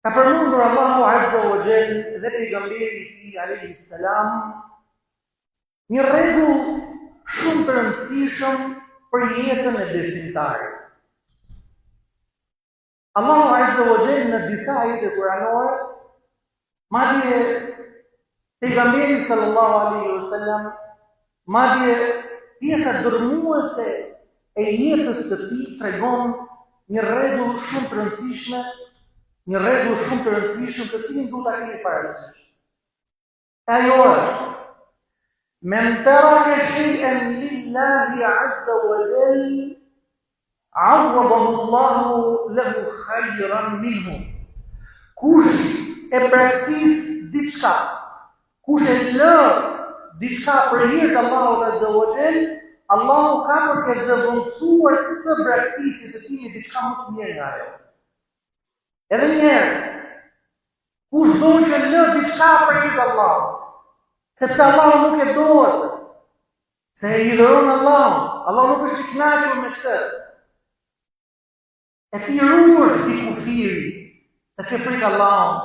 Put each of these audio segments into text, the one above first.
Ka përmendur Allahu Azza wa Jall dhe pejgamberi i tij alayhi salam një rregull shumë të rëndësishëm për jetën e besimtarit. Allahu Azza wa Jall në disa ajete kuranore, madje pejgamberi sallallahu alaihi wasallam, madje pjesa dërmuese e jetës së tij tregon një rregull shumë të rëndësishëm, të cilin duhet ta keni parasysh. Ajo është: "Men taraka shay'an lillahi azza wa jall, 'awwadahu Allahu lahu khayran minhu." Kush e praktis diçka, kush e lë diçka për hir të Allahut azza wa jall, Allahu ka për të zëvendësuar këtë praktisje të tij diçka më të mirë nga ajo. Edhe njerë, kush do që lë diçka për hir të Allahut, sepse Allahu nuk e dohet, se e idhëron Allahu nuk është i kënaqur me këtë. E ti ruash ti kufiri, se ke frikë Allahut,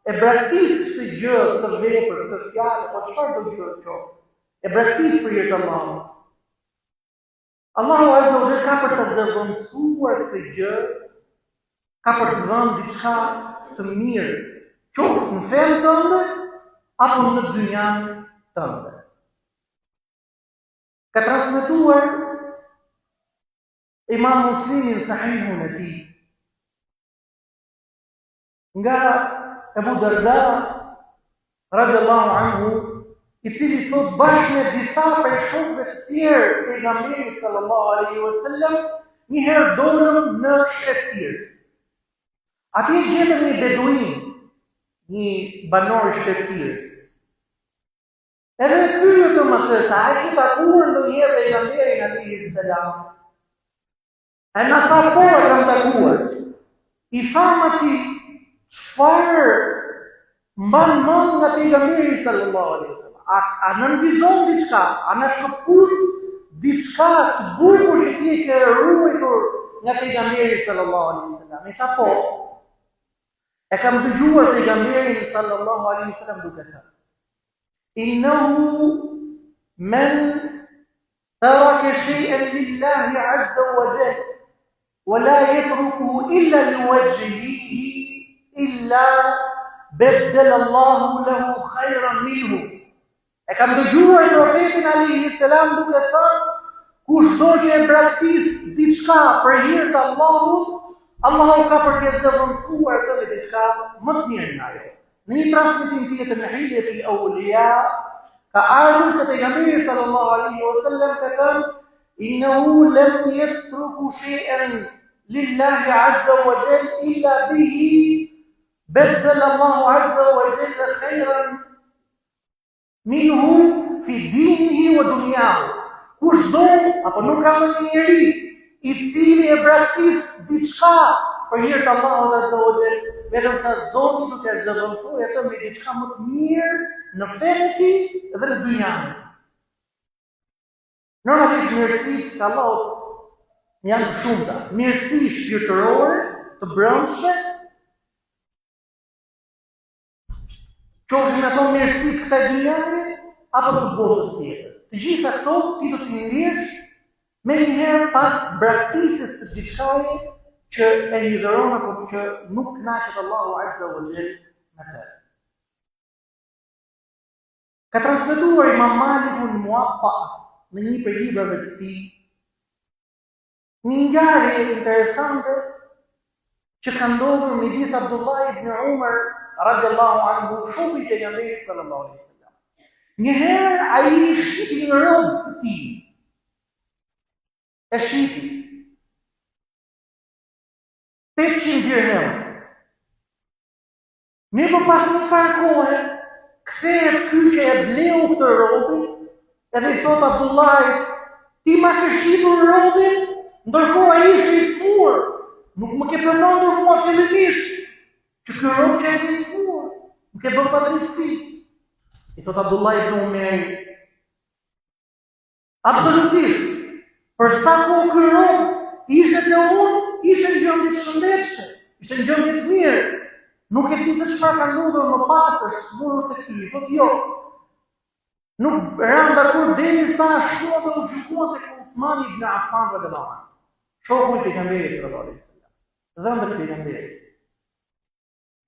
e braktis këtë gjë, këtë vepër, këtë fjalë, po çfarë do gjë të qoftë, e braktis për hir të Allahut. Allahu Azza wa Jall ka për të zëvendësuar këtë gjë, ka për të dhënë diçka të mirë, qoftë në fen tënde apo në dynjan tënde. Ka transmetuar Imam Muslimi në Sahihun e tij nga Abu Darda radhiyallahu anhu, i cili thot bashkë me disa prej shokëve të tjerë të pejgamberit sallallahu alaihi wasallam, një herë dolëm në shtetëtir. Atje gjetëm një beduin, një banor i shtetëtirës. Edhe pyetëm atë sa ai ka takuar ndonjëherë pejgamberin alaihi salam. Ai na tha po, e kam takuar. I tham atij, çfarë mban mend nga pejgamberi sallallahu alaihi wasallam? A nënvizon diçka, a na shkëput diçka të bukur që ti ke ruajtur nga pejgamberi sallallahu alaihi wasallam? I tha po. E kam dëgjuar pejgamberin sallallahu alaihi wasallam duke thënë: "Innahu man taraka shay'an lillahi azza wa jalla wa la yatrukuhu illa liwajhihi illa baddala Allahu lahu khayran minhu." E kam dëgjuar profetin alaihi salam duke thënë: kush do që e braktis diçka për hir të Allahut, Allahu ka për të zëvendësuar këtë diçka më të mirë nga ajo. Në një transmetim tjetër në Hilyatul Awliya ka ardhur se pejgamberi sallallahu alaihi wasallam ka thënë: "Innahu lam yatruku shay'an lillahi azza wa jalla illa bihi baddala Allahu azza wa jalla khayran minhu fi dinihi wa dunyahu." Kush do apo nuk ka një njeri i cili e braktis diçka për hir të Allahut azza wa jall, vetëm sa Zoti do të zëvendësojë atë me diçka më të mirë në fenë e tij dhe në dynjan. Normalisht mirësitë të Allahut janë të shumta, mirësi shpirtërore, të brendshme, qofshin ato mirësi të kësaj dynjaje apo të botës tjetër. Të gjitha këto ti do t'i ndjesh me njëherë pas braktisjes së diçkaje që e hidhëron apo që nuk kënaqet Allahu azza wa jall me të. Ka transmetuar Imam Maliku në Muwatta në një prej librave të tij një ngjarje interesante që ka ndodhur midis Abdullah ibn Umar radhiyallahu anhu, shoku i pejgamberit sallallahu alaihi wasallam. Njëherë ai shiti një rob të tij. E shiti 800 dirhem. Mirë, po pas një farë kohe, kthehet ky që e bleu këtë robin, edhe i thot Abdullahit: "Ti ma ke shitur robin, ndërkohë ai ishte i smur. Nuk më ke përmendur mua fillimisht që ky rob që e i smur, nuk e bën pa drejtësi." I thot Abdullah ibn Umar: "Absolutisht, për sa kohë ky rob ishte te unë, ishte në gjë gjendje të shëndetshme, ishte në gjendje të mirë. Nuk e di se çfarë ka ndodhur më pas, është smurur te ky. Thotë jo. Nuk randa kur derisa shkua dhe u gjykua tek Uthmani ibn Affan radhiyallahu anhu. Shoku i pejgamberit sallallahu alaihi wasallam. Dhëndër pejgamberit.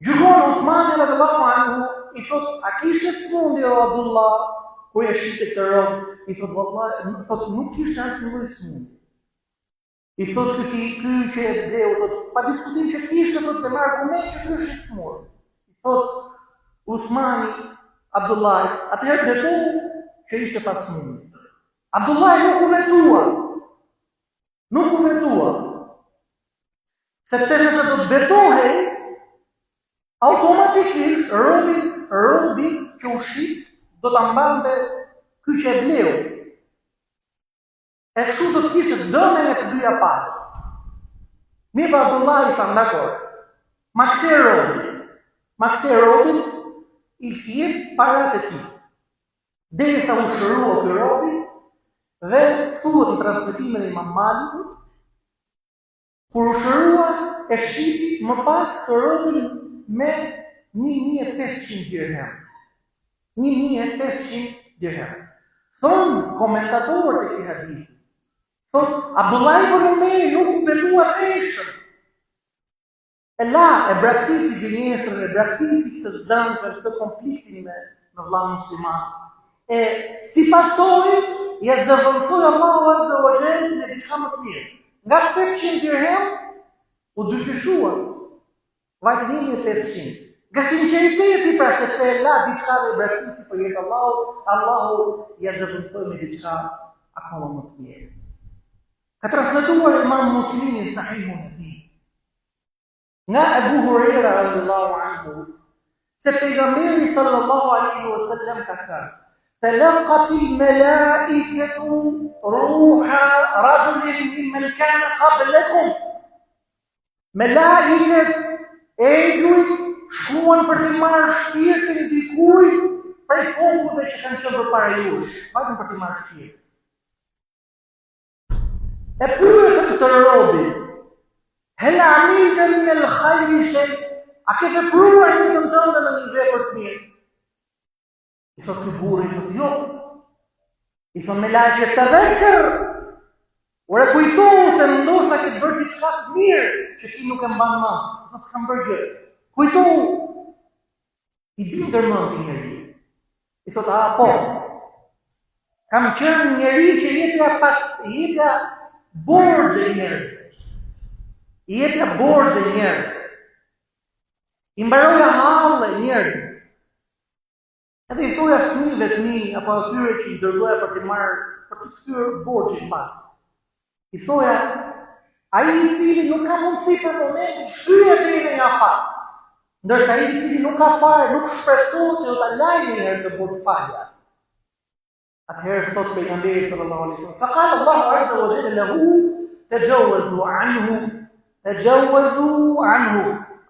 Gjykon Uthmani radhiyallahu anhu, i thot, a kishte smundje o Abdullah, kur e shite këtë rob, i thot, vallahi, thot, nuk kishte asnjë lloj smundje. I thot ky që e bleu, thot, pa diskutim që kishte, thot, me argument që ky është i smur. I thot, Uthmani, Abdullah, atëherë betohu që ishte pas smundje. Abdullah nuk u vetua. Sepse nëse do të betohej, automatikisht robi që u shit do ta mbante ky që e bleu. E kështu do të kishte dëmen e të dyja palët. Mirë pa Abdullah i tha, dakor, ma kthe robin, i jep parat e tij. Derisa u shërua ky robi dhe thuhet në transmetimin e Imam Malikut, kur u shërua e shiti më pas të robin me 1500 dirhem. 1500 dirhem. Thonë komentatorët e këtij hadithi, thotë Abdullah ibn Umeri nuk u betua peshën. E la e braktisi gënjeshtrën, e braktisi këtë zëndën, këtë konfliktin me vëllai musliman. E si pasojë, ja zëvendësoi Allahu Azza wa Jalla në diçka më të mirë. Nga 800 dirhem u dyfishua. Vajte 1500. Nga sinqeriteti pra sepse e la diçka me braktisi për jetë Allahu ja zëvendësoi me diçka akoma më të mirë. Ka transmetuar Imam Muslimi në Sahihun e tij nga Abu Huraira radhiyallahu anhu se pejgamberi sallallahu alaihi wasallam ka thënë: "Talaqat al-malaikatu ruha rajulin mimman kana qablakum." Melaiket engjujt shkuan për të marrë shpirtin dikujt prej popullve që kanë qenë përpara jush, vetëm për të marrë shpirtin. E pyetën të robin: "Hel amilta min al-khayri shay?" A ke vepruar në jetën tënde në një vepër të mirë? I thot ky burri, i thot jo. I thot me lajke të dhekër. Ore kujtohu se ndoshta ke bërë diçka të mirë që ti nuk e mban mend. I thot s'kam bërë gjë. Kujtohu. I bindër mend i njeriu. I thot po. Kam qenë njeri që jepja borxhe njerëzve. Jepja borxhe njerëzve. I mbaroja halle njerëzve. Edhe i thoja fëmijëve të mi, apo atyre që i dërgoja për të kthyer borxhin pas. I thoja, ai i cili nuk ka mundësi për momentin, shtyje deri në një afat. Ndërsa ai i cili nuk ka fare, nuk shpresohet që do ta lajë një herë të borxhfalja. Atëherë thot pejgamberi sallallahu alaihi wasallam, faqala Allahu azza wa jalla lahu tajawazu anhu.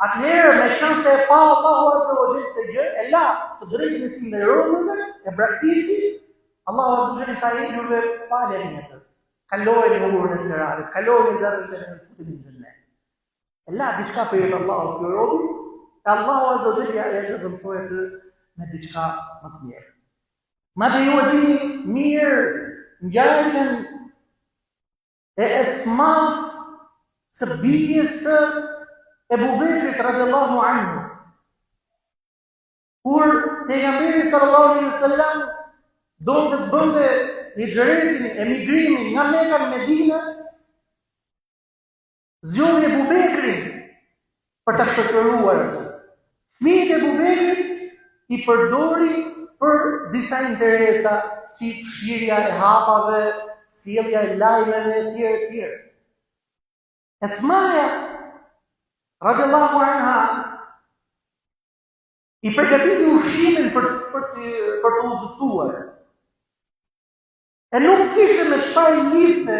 Atëherë me qënë se e pa Allahu azza wa jalla të gjë, e la të drejtën e tij në rrugëve, e braktisi, Allahu azza wa jalla tha juve faleni atë. Kalojeni në urën e serarit, kalojeni zërën e futën në xhennet. E la diçka për jetë Allahu ky robi, e Allahu azza wa jalla ja zëvendësoi atë me diçka më të mirë. Madje ju e dini mirë ngjarjen e Esmas së bijes së Ebu Bekrit radhiyallahu anhu. Kur pejgamberi sallallahu alaihi wasallam donte të bënte hijretin, emigrimin nga Mekka në Medinë, zgjodhi Ebu Bekrin për ta shoqëruar atë. Fëmijët e Ebu Bekrit i përdori për disa interesa, si fshirja e hapave, sjellja e lajmeve etj. Esmaja radhiyallahu anha i përgatiti ushqimin për të udhëtuar. E nuk kishte me çfarë lidhte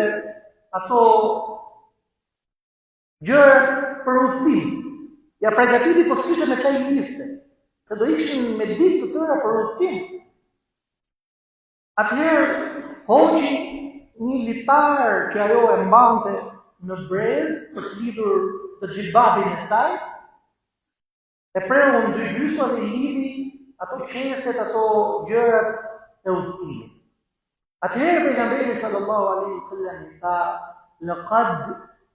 ato gjëra për udhëtim. Ja përgatiti, po s'kishte me çfarë lidhte, se do ishin me ditë të tëra për udhëtim. Atëherë hoqi një litar që ajo e mbante në brez për të lidhur të xhilbabin e saj, e preu në dy gjysma dhe i lidhi ato qeset, ato gjërat e udhëtimit. Atëherë pejgamberi sallallahu alaihi wasallam i tha: "Laqad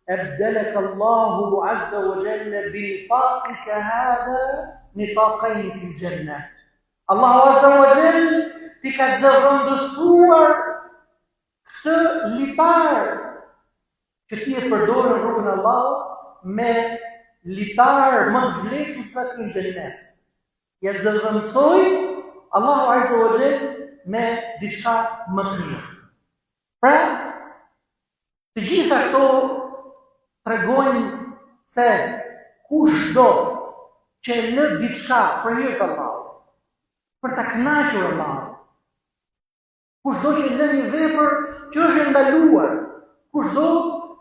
abdalaka Allahu azza wa jalla bi nitaqika hadha nitaqayn fi al-jannah." Allahu azza wa jalla ti ka zëvendësuar këtë litar që ti e përdorë në rrugën e Allahut me litar më të vlefshëm sa ky në xhenet. Ja zëvendësoi Allahu azza wa jalla me diçka më të mirë. Pra, të gjitha këto tregojnë se kushdo që lë diçka për hir të Allahut, për ta kënaqur Allahun, kushdo që lë një vepër që është e ndaluar, kushdo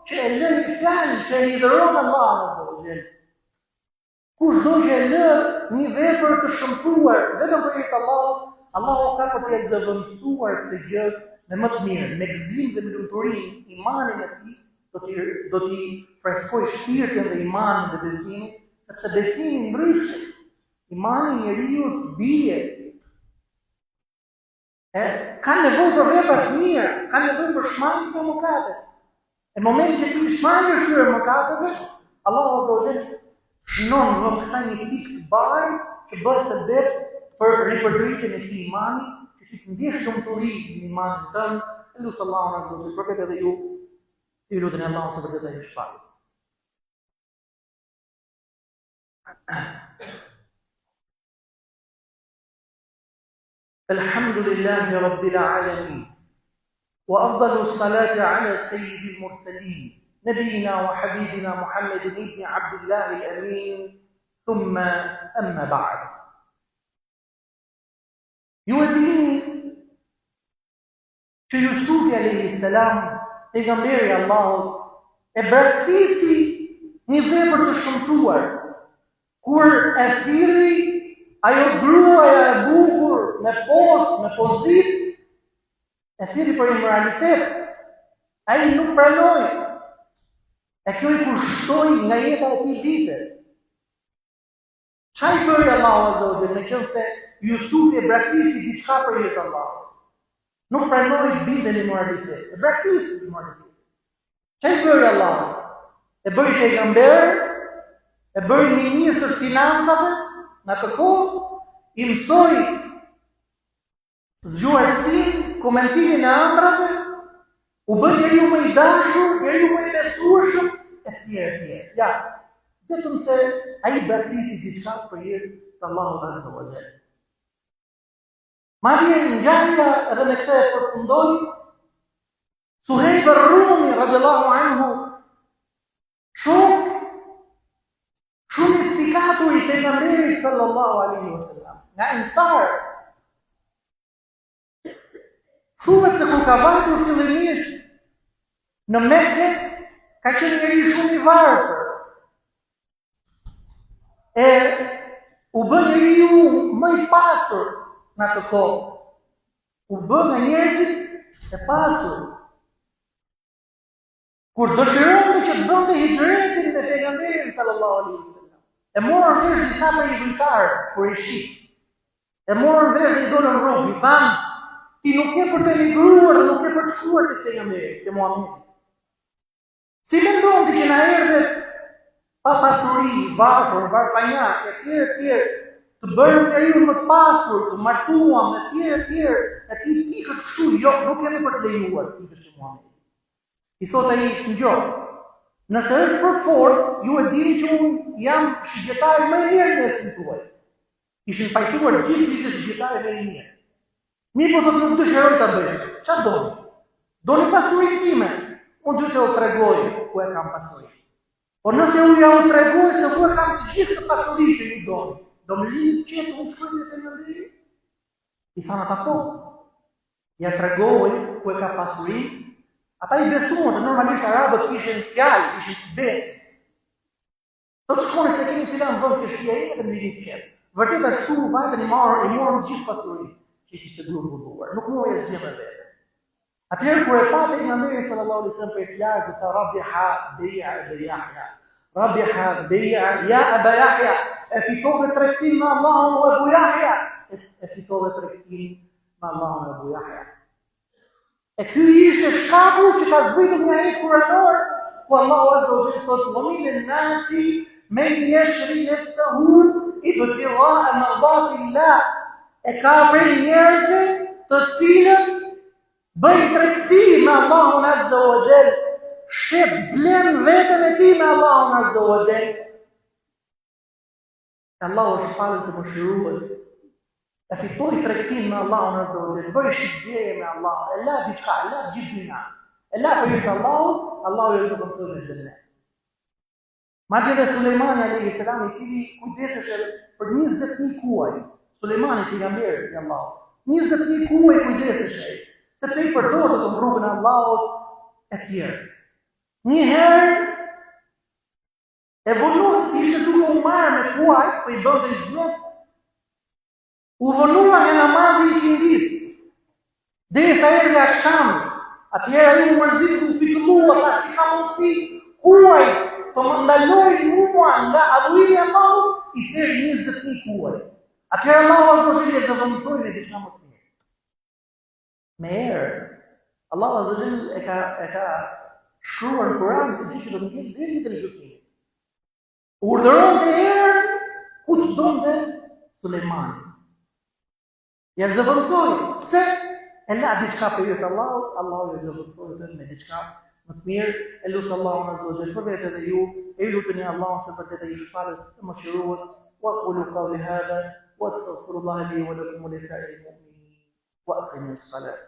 që e lë një fjalë që i dhuron Allahu azza wa jalla, kushdo që e lë një vepër të shëmtuar vetëm për hir të Allahut, Allahu ka për të zëvendësuar këtë gjë me më të mirë, me gëzim dhe me lumturi, imanin e tij do t'i freskoj shpirtin dhe imanin dhe besimin, sepse besimi ndryshet. Imani i njeriu bie. Ka nevojë për vepra të mira, ka nevojë për shmangje të mëkatet. Në momentin që ti shmangesh këtyre mëkateve, Allahu azza wa jalla shnon vëm kësaj një pikë të bardhë që bëhet sebeb për ripërdritjen e këtij imani, që ti të ndjesh lumturi në imanin tënd. Lutë Allahun azza wa jalla, përket edhe ju, ju lutem Allahun se vërtet ai shpallës. Alhamdulillahi rabbil alamin. وأفضل الصلاة على سيد المرسلين نبينا وحبيبنا محمد بن عبد الله الأمين ثم أما بعد. Ju e dini që Jusufi alayhi salam, pejgamberi i Allahut, e braktisi një vepër të shëmtuar kur e thirri ajo gruaja e bukur me post, me pozit, e thiri për imoralitet, ai nuk pranoi. E kjo i kushtoi nga jeta e tij vite. Çfarë bëri Allahu azza wa jalla, nëse se Jusufi e braktisi diçka për hir të Allahut. Nuk pranoi bindjen e imoralitet, e braktisi imoralitet. Çfarë bëri Allahu? E bëri pejgamber, e bëri ministër financave, në atë kohë i mësoi zgjuarsin, komentimin e ëndrave, u bë njeriu më i dashur, njeriu më i besueshëm, etj. Ja, vetëm se ai braktisi diçka për hir të Allahut azza wa jalla. Madje ngjarja edhe me këtë e përfundoi Suhejb ar-Rumi radhiyallahu anhu, shumë inspirator i pejgamberit sallallahu alaihi wasallam, nga Ansar. Thuhet se kur ka vajtur fillimisht në Mekë, ka qenë njëri shumë i varfër. E u bë njeriu më i pasur në atë kohë. U bë nga njerëzit e pasur. Kur dëshironte që të bënte hijretin me pejgamberin sallallahu alaihi wasallam, e morën vesh disa prej zyrtarë kur i shit. E morën vesh dhe i dolën rrugë, i thanë: ti nuk ke për të emigruar, nuk ke për të shkuar te pejgamberi, te Muhamedi. Si mendon ti që na erdhe pa pasuri, varfër, varfanjak, etj, të bëjmë njeriu më të pasur, të martuam, etj, e ti ikësh kështu, jo, nuk kemi për të lejuar ti ikësh te Muhamedi. I thot ai ngjoj. Nëse është për forcë, ju e dini që unë jam shigjetari më i mirë në esin tuaj. Ishin pajtuar gjithë ishte shigjetari më i mirë. Mirë po thot nuk dëshiroj ta bëj. Çfarë doni? Doni pasurinë time? Unë duhet t'ju tregoj ku e kam pasurinë. Por nëse unë ja u tregoj se ku e kam të gjithë të pasurinë që ju doni, do më lidh qetë unë shkruaj te pejgamberi? I thanë ata po. Ja tregoj ku e ka pasurinë. Ata i besuan se normalisht arabët kishin fjalë, kishin besë. Sot shkoni se keni filan vend ke shtëpia ime dhe më vini të qetë. Vërtet ashtu vajtën i morën gjithë pasurinë që i kishte grumbulluar. Nuk mori asgjë me vete. Atëherë kur e pa pejgamberi sallallahu alaihi wasallam për islam, tha rabiha bai'a Yahya. Rabiha bai'a ya Aba Yahya. E fitove tregtin me Allahun o Abu Yahya. E fitove tregtin me Allahun o Abu Yahya. E ky ishte shkaku që ka zbritur një ajet kuranor, ku Allahu azza wa jalla thotë: "Wa min an-nasi man yashri nafsahu ibtigha'a mardatillah." E ka për njerëzve të cilët bëjnë tregti me Allahun azza wa jall, shep blen veten e tij me Allahun azza wa jall. Allahu është falës dhe mëshirues. E fitoi tregtin me Allahun azza wa jall, bëj shitbjerje me Allah, e la diçka, e la gjithë e la për hir Allahut, Allahu i zotëron në xhenet. Madje dhe Sulejmani alayhi salam, i cili kujdesej për 20.000 kuaj, Sulejmani pejgamberi i Allahut, 20.000 kuaj kujdesej, sepse i përdorët në rrugën e Allahut e tjerë. Një herë e vonua, ishte duke u marrë me kuaj, po i bënte izmet, u vonua nga namazi i kindis, derisa erdhi akşam. Atëherë ai u mërzit, u pikëllua, tha si ka mundësi kuaj të më ndaloj mua nga adhurimi i Allahut, i thërë 20.000 kuaj. Atëherë Allahu azza wa jalla zëvendësoi me diçka më të mirë. Me herë, Allahu azza wa jalla e ka shkruar në Kur'an të gjithë që do të ngjitet deri në ditën e gjykimit. Urdhëronte herë ku të donte Sulejmani. Ja zëvendësoi. Pse? E la diçka për hir të Allahut, Allahu e zëvendësoi me diçka më të mirë. E lutë Allahun azza wa jalla për vetë dhe ju, e luteni Allahun se vërtet ai është falës dhe mëshirues. Wa qulu qawli hadha wastaghfirullaha li wa lakum wa li sa'iril mu'minin wa aqimus salat.